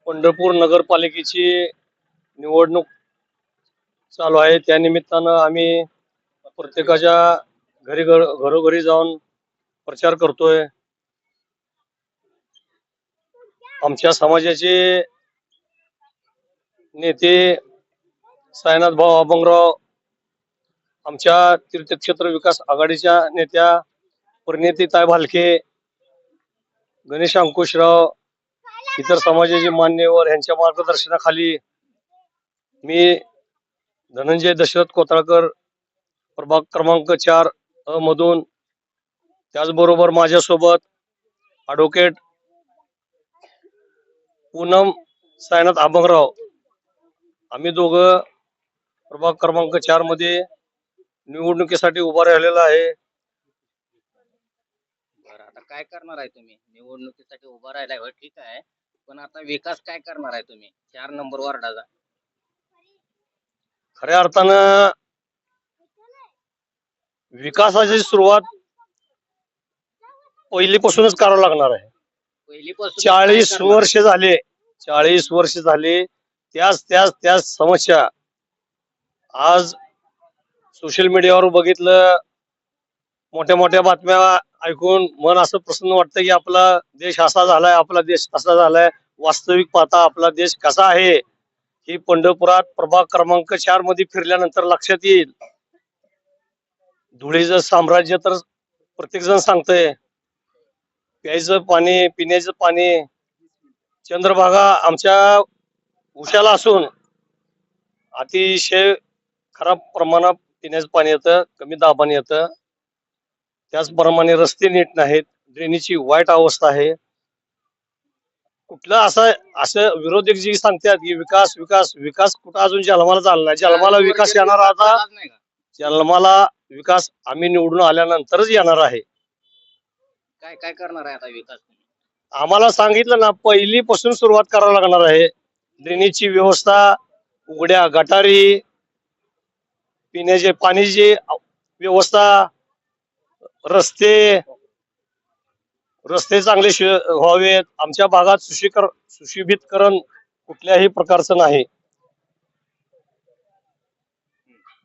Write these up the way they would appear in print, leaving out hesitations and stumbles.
पंढरपूर नगरपालिकेची निवडणूक चालू आहे. त्या निमित्तानं आम्ही प्रत्येकाच्या घरोघरी जाऊन प्रचार करतोय. आमच्या समाजाचे नेते साईनाथ भाऊ अभंगराव, आमच्या तीर्थक्षेत्र विकास आघाडीच्या नेत्या परिणितीताई भालके, गणेश अंकुशराव, इतर समाजाचे मान्यवर यांच्या मार्गदर्शनाखाली मी धनंजय दशरथ कोताळकर प्रभाग क्रमांक 4 मधून, त्याचबरोबर माझ्यासोबत ॲडव्होकेट पूनम साईनाथ अभंगराव, आम्ही दोघं प्रभाग क्रमांक 4 मध्ये निवडणुकीसाठी उभा राहिलेला आहे. बरं, आता काय करणार आहे तुम्ही? निवडणुकीसाठी उभा राहिलाय हो, ठीक आहे, पण आता विकास काय करणार आहे तुम्ही 4 नंबर वार्डाचा? खऱ्या अर्थानं विकासाची सुरुवात पहिलीपासूनच करावं लागणार आहे. पहिलीपासून 40 वर्ष झाले त्याच समस्या. आज सोशल मीडियावर बघितलं, मोठ्या मोठ्या बातम्या ऐकून मन असं प्रसन्न वाटतं की आपला देश असा झालाय, आपला देश असा झालाय. वास्तविक पाहता आपला देश कसा आहे ही पंढरपुरात प्रभाग क्रमांक 4 मध्ये फिरल्यानंतर लक्षात येईल. धुळीचं साम्राज्य तर प्रत्येक जण सांगतंय. प्यायचं पाणी, पिण्याचं पाणी, चंद्रभागा आमच्या उशाला असून अतिशय खराब प्रमाणात पिण्याचं पाणी येतं, कमी दाबाने येतं. त्याचप्रमाणे रस्ते नीट नाहीत, ड्रेनेजची वाईट अवस्था आहे. कुठलं असं विरोधक जी सांगतात की विकास विकास विकास, कुठं अजून जन्माला झाला नाही. जन्माला विकास येणार आता, जन्माला विकास आम्ही निवडून आल्यानंतरच येणार आहे. काय काय करणार आहे आता विकास? आम्हाला सांगितलं ना, पहिलीपासून सुरुवात करावी लागणार आहे. ड्रेनेजची व्यवस्था, उघड्या गटारी, पिण्याचे पाण्याची व्यवस्था, रस्ते चांगले व्हावेत. आमच्या भागात सुशोभीकरण कुठल्याही प्रकारचं नाही.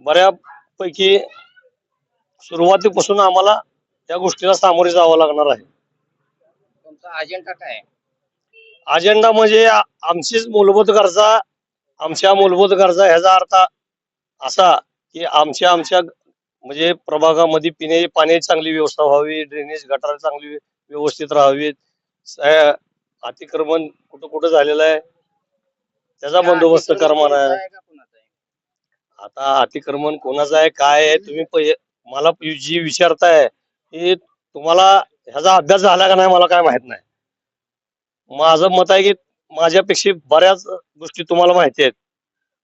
बऱ्यापैकी सुरुवातीपासून आम्हाला त्या गोष्टीला सामोरे जावं लागणार आहे. तुमचा अजेंडा काय आहे? अजेंडा म्हणजे आमच्या मूलभूत गरजा ह्याचा अर्थ असा की आमच्या म्हणजे प्रभागामध्ये पिण्याची पाण्याची चांगली व्यवस्था व्हावी, ड्रेनेज गटार चांगली व्यवस्थित राहावीत. अतिक्रमण कुठं झालेलं आहे त्याचा बंदोबस्त करणार आहे. आता अतिक्रमण कोणाचं आहे काय आहे तुम्ही मला जी विचारताय की तुम्हाला ह्याचा अभ्यास झाला का नाही मला काय माहित नाही. माझं मत आहे की माझ्यापेक्षा बऱ्याच गोष्टी तुम्हाला माहिती आहेत.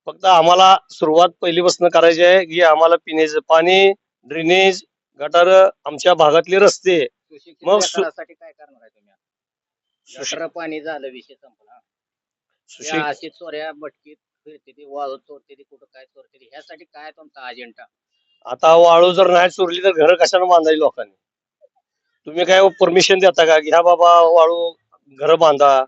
फक्त आम्हाला सुरुवात पहिलीपासून करायची आहे की आम्हाला पिण्याचं पाणी, ड्रेनेज, गटार, आमच्या भागातले रस्ते. मग काय करणार आहे तुम्ही? गटार पाणी झालं, विषय संपला. अशी चोऱ्या भटकीत फिरते ती, वाळू चोरते ती, कुठं काय चोरते ती, ह्यासाठी काय तुमचा अजेंडा? आता वाळू जर नाही चोरली तर घर कशाने बांधायची लोकांनी? तुम्ही काय परमिशन देता का की ह्या बाबा वाळू घर बांधा?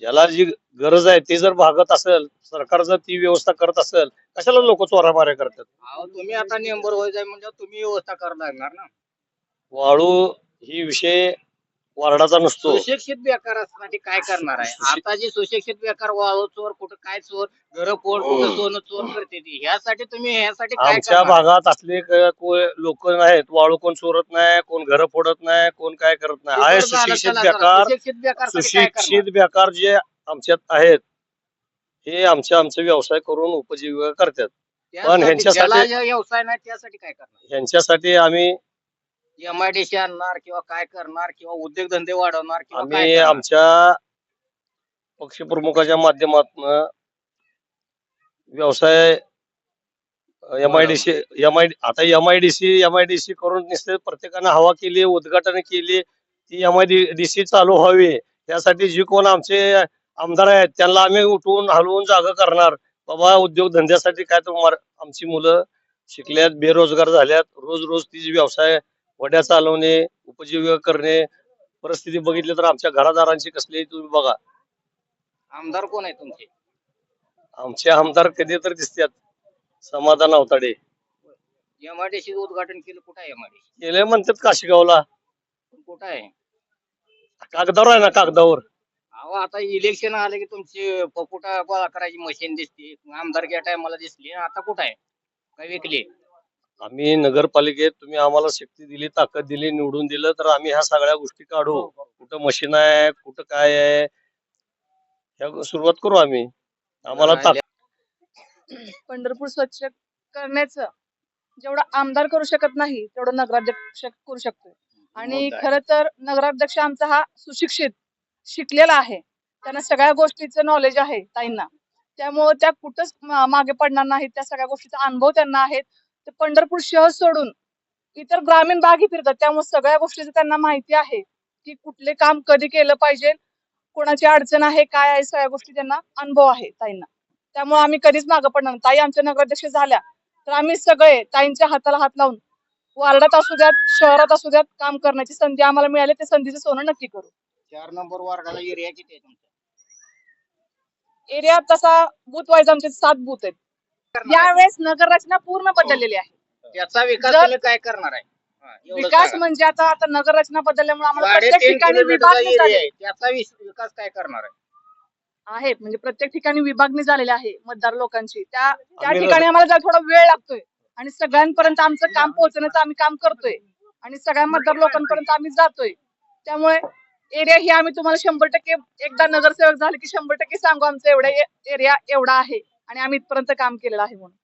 ज्याला जी गरज आहे ते जर भागत असेल, सरकार जर ती व्यवस्था करत असेल, कशाला लोक चोरामाऱ्या करतात? तुम्ही आता नेंबर होय जाय म्हणजे तुम्ही व्यवस्था करायला लागणार ना. वाळू ही विषय वार्डाचा नसतो. सुशिक्षित बेकारासाठी काय करणार आहे? आता जे सुशिक्षित बेकार, वाळू चोर, कुठं काय चोर, घर फोड, कुठं सोनं चोर करते ती, ह्यासाठी तुम्ही काय आमच्या भागात असले लोक नाहीत. वाळू कोण चोरत नाही, कोण घर फोडत नाही, कोण काय करत नाही. आहे सुशिक्षित बेकार जे आमच्यात आहेत हे आमचा व्यवसाय करून उपजीविका करतात. पण ह्यांच्यासाठी व्यवसाय नाही, त्यासाठी काय करणार? ह्यांच्यासाठी आम्ही MIDC आणणार किंवा काय करणार किंवा उद्योगधंदे वाढवणार किंवा आम्ही आमच्या पक्षप्रमुखाच्या माध्यमातून व्यवसाय MIDC करून निश्चित प्रत्येकाने हवा केली, उद्घाटन केली. ती MIDC चालू व्हावी यासाठी जी कोण आमचे आमदार आहेत त्यांना आम्ही उठवून हलवून जागा करणार. बाबा उद्योगधंद्यासाठी काय तुम्हाला, आमची मुलं शिकल्यात, बेरोजगार झाल्यात, रोज तीच व्यवसाय वड्या चालवणे, उपजीविका करणे. परिस्थिती बघितली तर आमच्या घरादारांची कसली तुम्ही बघा. आमदार कोण आहे तुमचे? आमचे आमदार कधी तर दिसतात समाधान अवताडे. एमआयडीसी उद्घाटन केलं, कुठं आहे एमआयडीसी? गेले म्हणतात काशीगावला. कुठं आहे? कागदावर आहे ना, कागदावर. अहो आता इलेक्शन आले की तुमची पपुटा गोळा करायची मशीन दिसते, आमदार घ्या टायमाला दिसली, आता कुठं आहे? काय विकली? आम्ही नगरपालिकेत तुम्ही आम्हाला शक्ती दिली, ताकद दिली, निवडून दिलं तर आम्ही ह्या सगळ्या गोष्टी काढू. कुठं मशीन आहे, कुठं काय आहे, ह्या सुरुवात करू आम्ही. आम्हाला पंढरपूर स्वच्छ करण्याचं जेवढं आमदार करू शकत नाही तेवढं नगराध्यक्ष करू शकतो. आणि मग काय? खरं तर नगराध्यक्ष आमचा हा सुशिक्षित शिकलेला आहे, त्यांना सगळ्या गोष्टीचं नॉलेज आहे ताईंना, त्यामुळे त्या कुठंच मागे पडणार नाहीत. त्या सगळ्या गोष्टीचा अनुभव त्यांना आहेत. ते पंढरपूर शहर सोडून इतर ग्रामीण भागी फिरतात, त्यामुळे सगळ्या गोष्टीचं त्यांना माहिती आहे की कुठले काम कधी केलं पाहिजे, कोणाची अडचण आहे, काय आहे, सगळ्या गोष्टी त्यांना अनुभव आहे ताईंना. त्यामुळे आम्ही कधीच मागे पडणार नाही. ताई आमच्या नगराध्यक्ष झाल्या तर आम्ही सगळे ताईंच्या हाताला हात लावून वार्डात असू द्यात, शहरात असू द्यात, काम करण्याची संधी आम्हाला मिळाली, ते संधीचं सोनं नक्की करू. 4 नंबर वार्डाला एरिया किती आहे तुमचा? एरिया तसा बूथ वाईज आमचे 7 बूथ आहेत. यावेळेस नगर रचना पूर्ण बदललेली आहे. त्याचा विकास जर- तुम्ही काय करणार आहे? एवढं विकास सांगा. म्हणजे आता आता नगर रचना बदलल्यामुळे आम्हाला प्रत्येक 3.5 ठिकाणी किलोमीटरचा विभागणी एरिया झाली आहे, त्याचा विकास काय करणार आहे? आहे. म्हणजे प्रत्येक ठिकाणी विभागणी झालेली आहे मतदार लोकांची. त्या आम्ही ठिकाणी आम्हाला जरा थोडा वेळ लागतोय आणि सगळ्यांपर्यंत आमचं काम पोहोचवण्याचं आम्ही काम करतोय आणि सगळ्या मतदार लोकांपर्यंत आम्ही जातोय. त्यामुळे एरिया ही आम्ही तुम्हाला 100% एकदा नगरसेवक झाले की 100% सांगू आमचा एवढा एरिया एवढा आहे आणि आम्ही इथपर्यंत काम केलेलं आहे म्हणून.